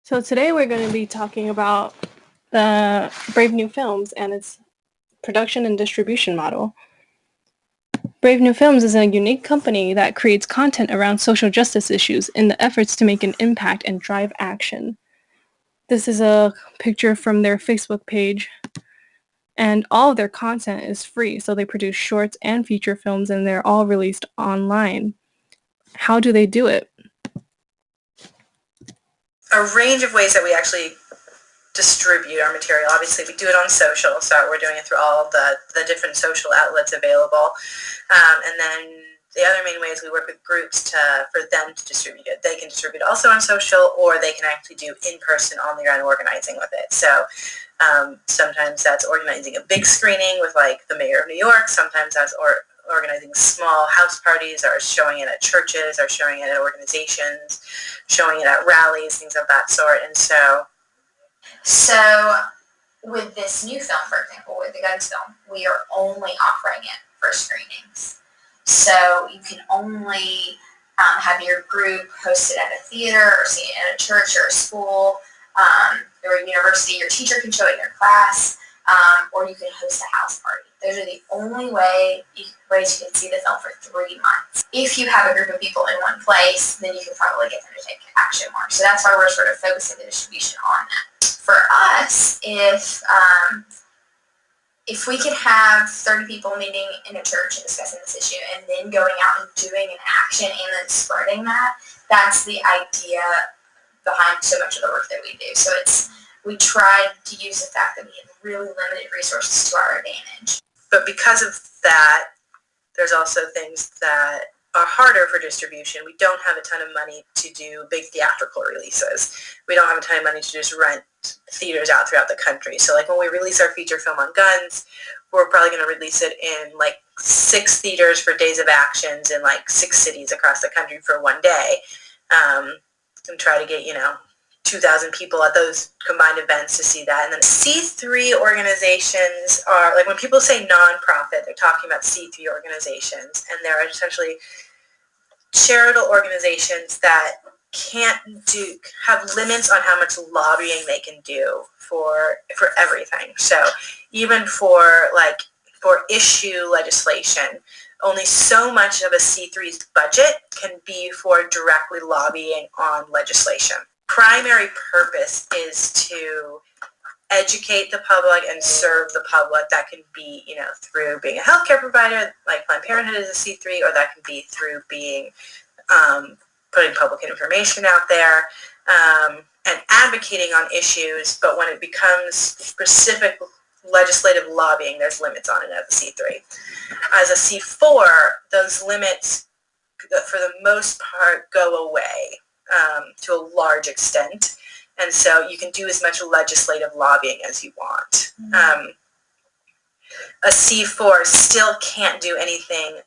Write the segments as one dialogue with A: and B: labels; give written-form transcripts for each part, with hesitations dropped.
A: So today we're going to be talking about the Brave New Films and its production and distribution model. Brave New Films is a unique company that creates content around social justice issues in the efforts to make an impact and drive action. This is a picture from their Facebook page, and all of their content is free, so they produce shorts and feature films, and they're all released online. How do they do it?
B: A range of ways that we actually distribute our material. Obviously, we do it on social, so we're doing it through all the different social outlets available. And then the other main way is we work with groups for them to distribute it. They can distribute also on social, or they can actually do in-person, on-the-ground organizing with it. So sometimes that's organizing a big screening with like the mayor of New York. Sometimes that's organizing small house parties, or showing it at churches, or showing it at organizations, showing it at rallies, things of that sort. And so
C: with this new film, for example, with the Guns film, we are only offering it for screenings. So you can only have your group host it at a theater, or see it at a church or a school, or a university. Your teacher can show it in your class, or you can host a house party. Those are the only ways you can see the film for 3 months. If you have a group of people in one place, then you can probably get them to take action more. So that's why we're sort of focusing the distribution on that. For us, if we could have 30 people meeting in a church and discussing this issue, and then going out and doing an action and then spreading that, that's the idea behind so much of the work that we do. So we tried to use the fact that we had really limited resources to our advantage.
B: But because of that, there's also things that are harder for distribution. We don't have a ton of money to do big theatrical releases. We don't have a ton of money to just rent theaters out throughout the country. So like when we release our feature film on guns, we're probably going to release it in like 6 theaters for days of actions in like 6 cities across the country for one day, and try to get 2,000 people at those combined events to see that. And then C3 organizations are, like when people say nonprofit, they're talking about C3 organizations, and they're essentially charitable organizations that have limits on how much lobbying they can do for everything. So even for issue legislation, only so much of a C3's budget can be for directly lobbying on legislation. Primary purpose is to educate the public and serve the public. That can be, through being a healthcare provider, like Planned Parenthood is a C3, or that can be through being putting public information out there and advocating on issues. But when it becomes specific legislative lobbying, there's limits on it as a C3. As a C4, those limits, for the most part, go away to a large extent, and so you can do as much legislative lobbying as you want. A C4 still can't do anything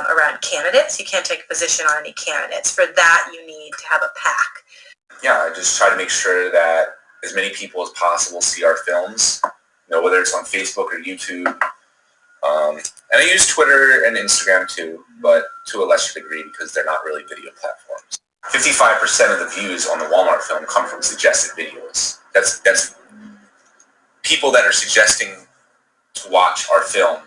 B: around candidates. You can't take a position on any candidates. For that, you need to have a PAC.
D: Yeah, I just try to make sure that as many people as possible see our films, whether it's on Facebook or YouTube. And I use Twitter and Instagram too, but to a lesser degree because they're not really video platforms. 55% of the views on the Walmart film come from suggested videos. That's people that are suggesting to watch our film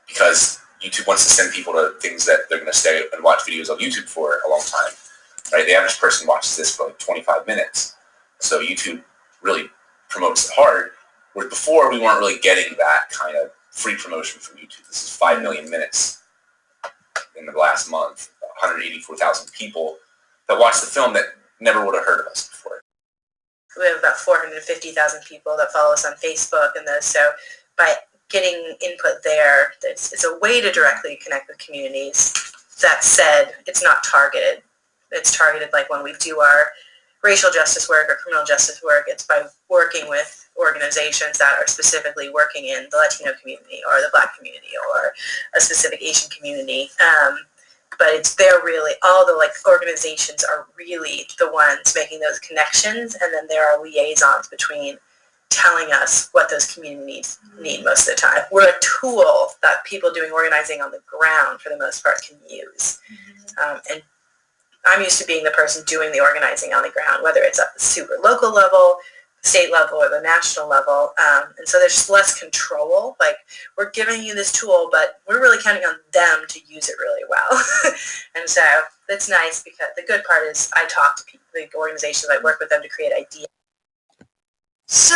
D: because YouTube wants to send people to things that they're going to stay and watch videos on YouTube for a long time. Right? The average person watches this for like 25 minutes. So YouTube really promotes it hard, whereas before we weren't really getting that kind of free promotion from YouTube. This is 5 million minutes in the last month. 184,000 people that watched the film that never would have heard of us before.
B: We have about 450,000 people that follow us on Facebook and those. So by getting input there, it's a way to directly connect with communities. That said, it's not targeted. It's targeted like when we do our racial justice work or criminal justice work, it's by working with organizations that are specifically working in the Latino community or the Black community or a specific Asian community. But they're really, all the organizations are really the ones making those connections, and then there are liaisons between telling us what those communities need most of the time. We're a tool that people doing organizing on the ground, for the most part, can use. And I'm used to being the person doing the organizing on the ground, whether it's at the super local level, state level, or the national level. And so there's just less control. Like, we're giving you this tool, but we're really counting on them to use it really well. And so that's nice, because the good part is I talk to people, the organizations, I work with them to create ideas. So